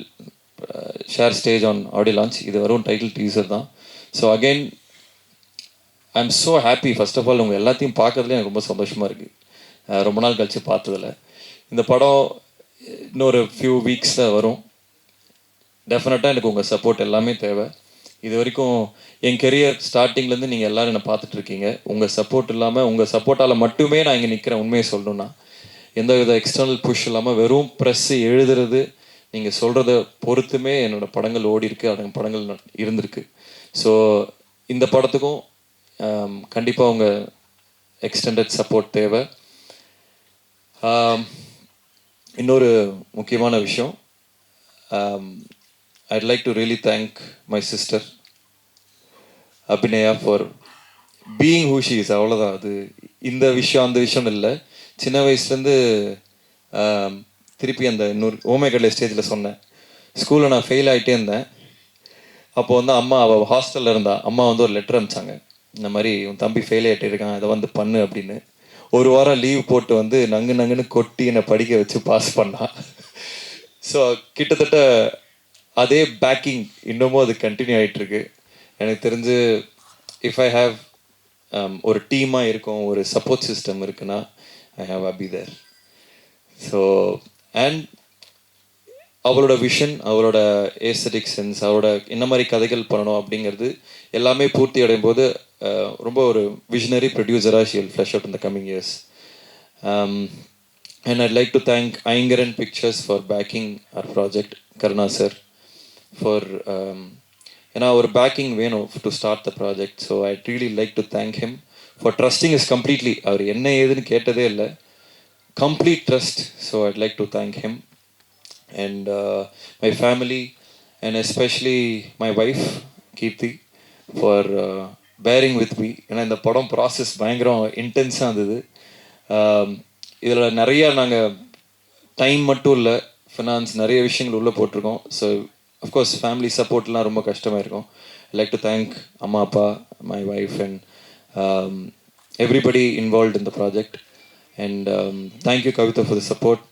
share stage on audio launch. இது வரும் டைட்டில் டீசர் தான். So again I am so happy. First of all உங்கள் எல்லாத்தையும் பார்க்கறதுல எனக்கு ரொம்ப சந்தோஷமாக இருக்குது. ரொம்ப நாள் கழித்து பார்த்ததில்ல. இந்த படம் இன்னொரு ஃபியூ வீக்ஸில் வரும். டெஃபினட்டாக எனக்கு உங்கள் சப்போர்ட் எல்லாமே தேவை. இது வரைக்கும் என் கெரியர் ஸ்டார்டிங்லேருந்து நீங்கள் எல்லோரும் என்னை பார்த்துட்ருக்கீங்க. உங்கள் சப்போர்ட் இல்லாமல், உங்கள் சப்போர்ட்டால் மட்டுமே நான் இங்கே நிற்கிறேன். உண்மையை சொல்லணுன்னா எந்த வித எக்ஸ்டர்னல் புஷ் இல்லாமல் வெறும் ப்ரெஸ்ஸு எழுதுறது, நீங்கள் சொல்கிறத பொறுத்துமே என்னோடய படங்கள் ஓடி இருக்கு, அந்த படங்கள் இருந்திருக்கு. ஸோ இந்த படத்துக்கும் கண்டிப்பாக உங்கள் எக்ஸ்டெண்டட் சப்போர்ட் தேவை. இன்னொரு முக்கியமான விஷயம், I'd like to really thank my sister Abhinaya for being who she is. அவ்வளோதான். அது இந்த விஷயம் அந்த விஷயம் இல்லை. சின்ன வயசுலேருந்து திருப்பி அந்த இன்னொரு ஓமேகடலை ஸ்டேஜில் சொன்னேன். ஸ்கூலில் நான் ஃபெயில் ஆகிட்டே இருந்தேன். அப்போது வந்து அம்மா, அவள் ஹாஸ்டலில் இருந்தா, அம்மா வந்து ஒரு லெட்டர் அனுப்பிச்சாங்க. இந்த மாதிரி உன் தம்பி ஃபெயில் ஆகிட்டே இருக்கான், இதை வந்து பண்ணு அப்படின்னு. ஒரு வாரம் லீவ் போட்டு வந்து நங்குன்னு கொட்டி என்னை படிக்க வச்சு பாஸ் பண்ணான். ஸோ கிட்டத்தட்ட அதே பேக்கிங் இன்னமும் அது கண்டினியூ ஆகிட்டுருக்கு. எனக்கு தெரிஞ்சு இஃப் ஐ ஹாவ் ஒரு டீமாக இருக்கும், ஒரு சப்போர்ட் சிஸ்டம் இருக்குன்னா I have Abhi there. So and அவளோட விஷன், அவளோட ஏஸ்தட்டிக் சென்ஸ், அவளோட என்ன மாதிரி கதைகள் பண்ணணும் அப்படிங்கிறது எல்லாமே பூர்த்தி அடையும் போது ரொம்ப ஒரு விஷனரி ப்ரொடியூசராக she will flush out in the coming years. And I'd like to thank Aingaran Pictures for backing our project, Karuna sir, for our backing வேணும் to start the project. So I'd really like to thank him for trusting us completely. அவர் என்ன ஏதுன்னு கேட்டதே இல்லை, complete trust. So I'd like to thank him and my family and especially my wife Keerthi for bearing with me. ஏன்னா இந்த படம் process பயங்கரம் இன்டென்ஸாக இருந்தது. இதில் நிறைய நாங்கள் டைம் மட்டும் இல்லை, ஃபினான்ஸ் நிறைய விஷயங்கள் உள்ளே போட்டிருக்கோம். ஸோ அஃப்கோர்ஸ் ஃபேமிலி சப்போர்ட்லாம் ரொம்ப கஷ்டமாக இருக்கும். ஐ லைக் டு தேங்க் அம்மா அப்பா, my wife and everybody involved in the project. And thank you Kavitha for the support.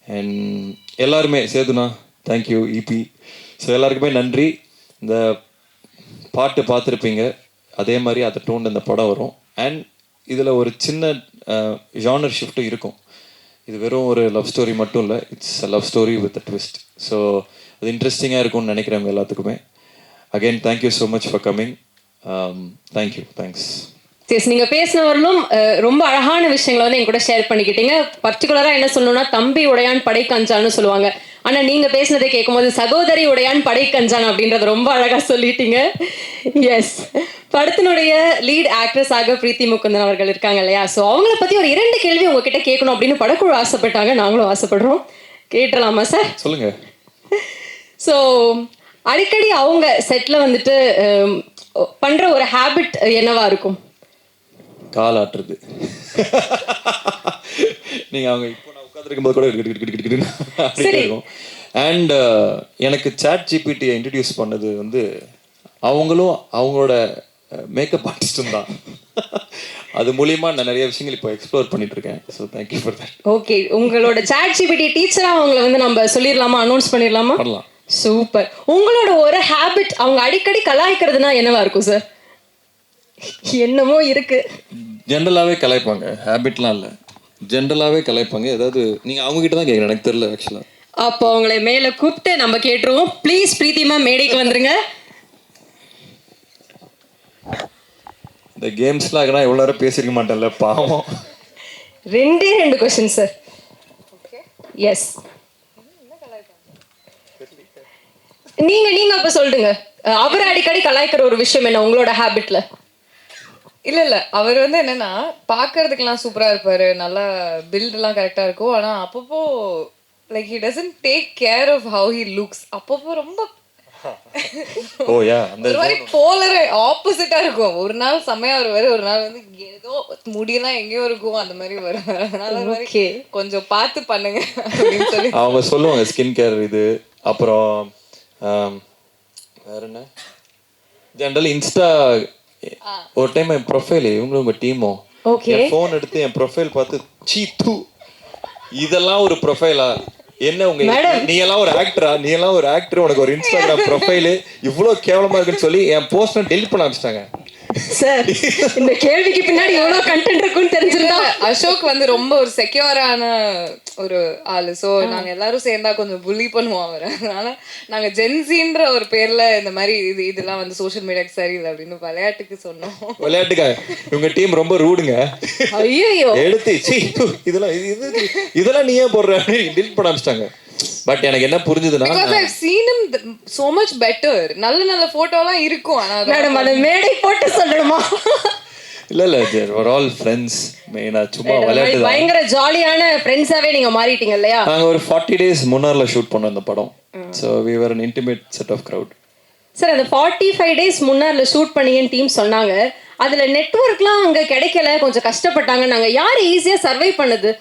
And எல்லாருமே சேதுனா தேங்க்யூ, இபி. ஸோ எல்லாருக்குமே நன்றி. இந்த பாட்டு பார்த்துருப்பீங்க, அதே மாதிரி அதை டோன் இந்த படம் வரும். அண்ட் இதில் ஒரு சின்ன ஜானர் ஷிஃப்ட்டும் இருக்கும். இது வெறும் ஒரு லவ் ஸ்டோரி மட்டும் இல்லை, it's a love story with a twist. So அது இன்ட்ரெஸ்டிங்காக இருக்கும்னு நினைக்கிறவங்க எல்லாத்துக்குமே. Again thank you so much for coming. Thank you, thanks. Yes, நீங்க பேசினவர்களும் ரொம்ப அழகான விஷயங்களை வந்து என் கூட ஷேர் பண்ணிக்கிட்டீங்க. பர்டிகுலரா என்ன சொல்லணும்னா, தம்பி உடையான் படை கஞ்சான்னு சொல்லுவாங்க. ஆனா நீங்க பேசினதை கேட்கும்போது சகோதரி உடையான் படை கஞ்சான் அப்படின்றத ரொம்ப அழகா சொல்லிட்டீங்க. எஸ், படத்தினுடைய லீட் ஆக்ட்ரஸ் ஆக பிரீத்தி முகுந்தன் அவர்கள் இருக்காங்க இல்லையா? ஸோ அவங்கள பத்தி ஒரு 2 கேள்வி உங்ககிட்ட கேட்கணும் அப்படின்னு படக்குழு ஆசைப்பட்டாங்க, நாங்களும் ஆசைப்படுறோம். கேட்டலாமா சார்? சொல்லுங்க. ஸோ அடிக்கடி அவங்க செட்ல வந்துட்டு பண்ற ஒரு ஹேபிட் என்னவா இருக்கும்? கால் ஆட்டுறது. நீங்க அவங்க இப்போ நான் உட்காந்துருக்கும் போது கூட இருக்கும். அண்ட் எனக்கு சாட் ஜிபிடியை இன்ட்ரடியூஸ் பண்ணது வந்து அவங்களும் அவங்களோட மேக்கப் ஆர்டிஸ்டும் தான். அது மூலியமா நான் நிறைய விஷயங்கள் இப்போ எக்ஸ்ப்ளோர் பண்ணிட்டு இருக்கேன். So thank you for that. Okay, உங்களோட சாட் ஜிபிடி டீச்சரா அவங்களை வந்து நம்ம சொல்லிடலாமா, அனௌன்ஸ் பண்ணிடலாமா? பண்ணலாம். சூப்பர். உங்களோட ஒரு ஹேபிட் அவங்க அடிக்கடி கலாய்க்கிறதுனா என்னவா இருக்கும் சார்? என்னமோ இருக்கு. ஜென்ரலாகவே கலாய்ப்பாங்க, ஹேபிட்லாம் இல்லை, ஜென்ரலாகவே கலாய்ப்பாங்க. ஏதாவது நீங்கள் அவங்ககிட்ட தான் கேட்குறேன், எனக்கு தெரியல ஆக்சுவலாக. அப்போ அவங்களை மேலே கூப்பிட்டு நம்ம கேட்டுருவோம். ப்ளீஸ் பிரீத்திமா மேடைக்கு வந்துருங்க. இந்த கேம்ஸ்லாம் ஆகினா எவ்வளோ நேரம் பேசிருக்க மாட்டேன்ல, பாவம். 2 கொஸ்டின் சார். எஸ், நீங்க அப்ப சொல்லுங்க, அவர் அடிக்கடி கலாய்க்கிற ஒரு விஷயம் என்ன உங்களோட ஹேபிட்ல? இல்ல அவர் வந்து என்னன்னா, பாக்குறதுக்கெல்லாம் சூப்பரா இருப்பாரு, நல்லா பில்ட் எல்லாம் கரெக்டா இருக்கும். ஆனா அப்பப்போ like he doesn't take care of how he looks. அப்பப்போ ரொம்ப ஒரு மாதிரி போலர் ஆப்போசிட்டா இருக்கும். ஒரு நாள் செம்மையா வருவாரு, ஒரு நாள் வந்து ஏதோ முடியெல்லாம் எங்கேயோ இருக்கும், அந்த மாதிரி வரும். அதனால கொஞ்சம் பார்த்து பண்ணுங்க அப்படின்னு சொல்லி அவங்க சொல்லுவாங்க. ஸ்கின் கேர் இது, அப்புறம் வேற என்ன, ஜென்ரல் இன்ஸ்டா ஒரு டைம் என் ப்ரொஃபைல் இவங்களும் உங்க டீமும் என் ஃபோன் எடுத்து என் ப்ரொஃபைல் பார்த்து சீ தூ இதெல்லாம் ஒரு ப்ரொஃபைலா, என்ன உங்க நீ எல்லாம் ஒரு ஆக்டரா, நீ எல்லாம் ஒரு ஆக்டர், உனக்கு ஒரு இன்ஸ்டாகிராம் ப்ரொஃபைல் இவ்வளவு கேவலமா இருக்குன்னு சொல்லி என் போஸ்ட் டெலிட் பண்ண ஆரம்பிச்சிட்டாங்க. சார், இந்த கேள்விக்கு பின்னாடி எவ்வளவு கண்டென்ட் இருக்குன்னு தெரிஞ்சிருந்தா. அசோக் வந்து ரொம்ப ஒரு செக்யூரான ஒரு ஆளு. ஸோ நாங்க எல்லாரும் சேர்ந்தா கொஞ்சம் புள்ளி பண்ணுவோம் அவரை. அதனால நாங்க ஜென்சின்ற ஒரு பேர்ல இந்த மாதிரி இதெல்லாம் வந்து சோஷியல் மீடியாக்கு சரியில்லை அப்படின்னு விளையாட்டுக்கு சொன்னோம். விளையாட்டுக்காக உங்க டீம் ரொம்ப ரூடுங்க. ஐயோ, எடுத்து இதெல்லாம் நீ ஏன் போடுற டெலிட் பண்ண ஆரம்பிச்சிட்டாங்க. பட் எனக்கு என்ன புரிஞ்சதுன்னா, because I've seen him so much better. நல்ல போட்டோலாம் இருக்கும். ஆனா மேடம் அத மேடை போட்டு சொல்லணுமா? இல்ல we're all friends. மெயினா சும்மா விளையாட்டு தான். பயங்கர ஜாலியான ஃப்ரெண்ட்ஸாவே நீங்க மாறிட்டீங்க இல்லையா? நாங்க ஒரு 40 days முன்னார்ல ஷூட் பண்ணோம் இந்த படம். So we were an intimate set of crowd. Sir, அந்த 45 days முன்னார்ல ஷூட் பண்ணீங்கன்னு டீம் சொன்னாங்க. அதுல நெட்வொர்க்லாம் அங்க கிடைக்கல, கொஞ்சம் கஷ்டப்பட்டாங்க. நாங்க யாரு ஈஸியா சர்வை பண்ணது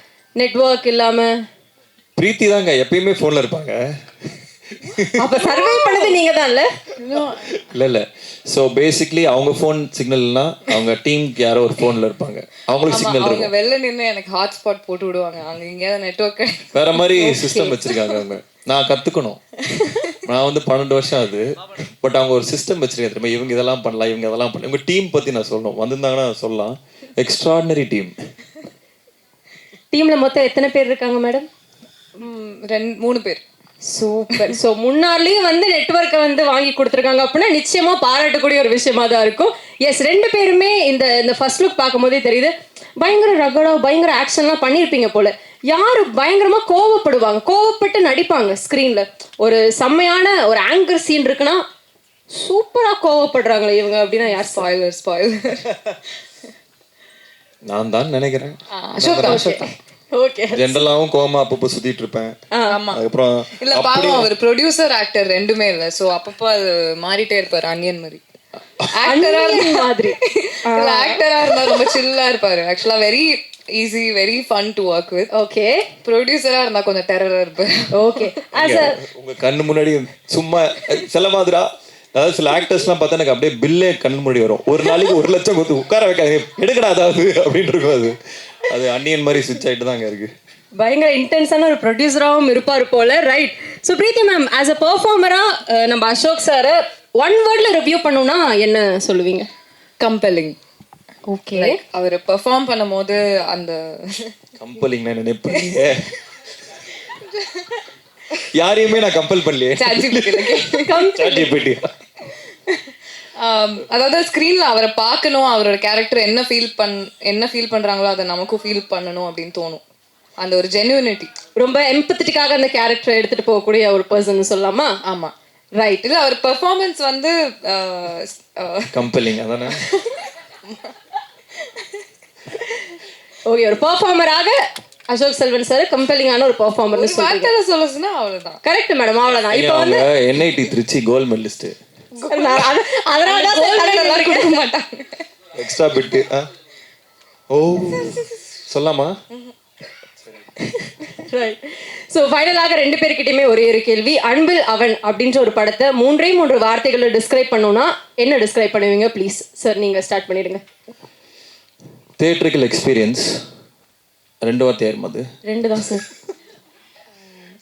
நெட்வொர்க் இல்லாம? பிரீத்தி தாங்க எப்பயுமே போன்ல இருப்பாங்க. அப்ப சர்வை பண்ணது நீங்க தான் இல்ல? இல்ல சோ பேசிக்கலி அவங்க போன் சிக்னல்னா அவங்க டீமுக்கு யாரோ ஒரு போன்ல இருப்பாங்க, அவங்களுக்கு சிக்னல் இருக்கும். அவங்க வெளில நின்னு எனக்கு ஹாட்ஸ்பாட் போட்டு விடுவாங்க. அங்க எங்கயாவது நெட்வொர்க் வேற மாதிரி சிஸ்டம் வச்சிருக்காங்க அவங்க. நான் கற்றுக்கணும். நான் வந்து 12 வருஷம் ஆகுது. பட் அவங்க ஒரு சிஸ்டம் வச்சிருக்கேன் தெரியுமா, இவங்க இதெல்லாம் பண்ணலாம், இவங்க இதெல்லாம் பண்ணலாம். உங்கள் டீம் பற்றி நான் சொல்லணும், வந்திருந்தாங்கன்னா சொல்லலாம். Extraordinary team. டீம்ல மொத்தம் எத்தனை பேர் இருக்காங்க மேடம்? 3 பேர். சூப்பர். ஸோ முன்னாடியும் வந்து நெட்வொர்க்கை வந்து வாங்கி கொடுத்துருக்காங்க அப்படின்னா நிச்சயமா பாராட்டக்கூடிய ஒரு விஷயமா தான் இருக்கும். எஸ், 2 பேருமே இந்த ஃபர்ஸ்ட் லுக் பார்க்கும்போதே தெரியுது பயங்கர ரகடா பயங்கர ஆக்ஷன்லாம் பண்ணியிருப்பீங்க போல. யாரு பயங்கரமா கோவப்பட்டு நடிப்பாங்க ஸ்க்ரீன்ல. ஒரு செம்மையான ஒரு ஆங்கர் சீன் இருக்குன்னா சூப்பரா கோவப்படுறாங்களே இவங்க அப்படின்னா யார்? ஸ்பாயிலர் நான் தான் நினைக்கிறேன். அசோக். ஓகே. ஜென்ரலாகவும் கோமா அப்பப்போ சுத்திட்டு இருப்பேன். ஆமா. அதுக்கப்புறம் இல்ல பாவம் அவர் ப்ரொடியூசர் ஆக்டர் ரெண்டுமே இல்ல. சோ அப்பப்போ அது மாறிட்டே இருப்பாரு. அன்னியன் மாதிரி ஆக்டரா மாதிரி ஆக்டரா இருந்தா ரொம்ப சில்லா இருப்பாரு. ஆக்சுவலா very easy, very fun to work with. Okay. ப்ரொடியூசரா இருந்தா கொஞ்சம் டெரரா இருப்பாரு. ஓகே. உங்க கண்ணு முன்னாடி சும்மா சில மாதிரா, அதாவது சில ஆக்டர்ஸ்லாம் பார்த்தா எனக்கு அப்படியே பில்லே கண்ணு முன்னாடி வரும். ஒரு நாளைக்கு 1 லட்சம் கொடுத்து உட்கார வைக்காது, எடுக்கடா அதாவது அப்படின்னு இருக்கும். அது அன்னியன் மாதிரி சுவிட்ச் ஆகிட்டு தாங்க இருக்கு. பயங்கர இன்டென்ஸான ஒரு ப்ரொடியூசராகவும் இருப்பார் போல. Right. So Preethi ma'am, as a பெர்ஃபார்மரா நம்ம அசோக் சாரை 1 வேர்ட்ல ரிவ்யூ பண்ணணும்னா என்ன சொல்லுவீங்க? கம்பெல்லிங். ஓகே. அவர் பெர்ஃபார்ம் பண்ணும்போது அந்த கம்பெல்லிங் நான் நினைப்பேன். யாரையுமே நான் கம்பல் பண்ணலையே. அதாவது ஸ்க்ரீன்ல அவரை பார்க்கணும், அவரோட கேரக்டர் என்ன ஃபீல் பண்றாங்களோ அதை நமக்கும் ஃபீல் பண்ணணும் அப்படின்னு தோணும். அந்த ஒரு ஜென்யூனிட்டி, ரொம்ப எம்பத்தட்டிக்காக அந்த கேரக்டரை எடுத்துட்டு போகக்கூடிய ஒரு பர்சன் சொல்லலாமா? ஆமா. ரைட். இல்ல அவர் பெர்ஃபார்மன்ஸ் வந்து கம்பெல்லிங் அதானே. ஓகே. ஒரு பெர்ஃபார்மராக அசோக் செல்வன் சார் கம்பெல்லிங்கான ஒரு பெர்ஃபார்மர்னு சொல்றீங்க. சொல்லுச்சுன்னா அவ்வளவுதான். கரெக்ட் மேடம், அவ்வளவுதான். இப்போ வந்து NIT திருச்சி கோல்ட் மெடலிஸ்ட். அதனால தான் கொடுக்க மாட்டாங்க. Extra bit. ஓ சொல்லாமா? ரைட். ஸோ ஃபைனலாக 2 பேர்கிட்டயுமே ஒரே ஒரு கேள்வி. அன்பில் அவன் அப்படின்ற ஒரு படத்தை 3 வார்த்தைகளை டிஸ்கிரைப் பண்ணணும்னா என்ன டிஸ்கிரைப் பண்ணுவீங்க? ப்ளீஸ் சார், நீங்க ஸ்டார்ட் பண்ணிடுங்க. Theatrical experience. 2 வார்த்தை யாரும் அது? 2 தான் சார்.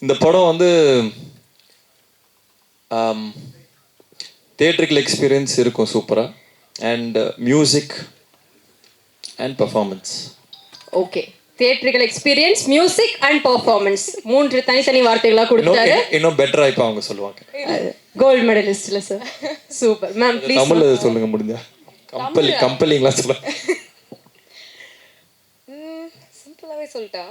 இந்த படம் வந்து தியேட்ரிக்கல் எக்ஸ்பீரியன்ஸ் இருக்கும் சூப்பராக. And music and performance. Okay. Theatrical experience, music and performance 3 தனித்தனி வார்த்தைகளாக கொடுத்தாரு. இன்னும் பெட்டரா இப்போ அவங்க சொல்லுவாங்க. கோல்டு மெடலிஸ்ட்ல சார். Super ma'am. ப்ளீஸ் தமிழ்ல சொல்லுங்க முடிஞ்சா. கம்பெல்லிங்லாம் சொல்லுங்க. சிம்பிளாவே சொல்லிட்டா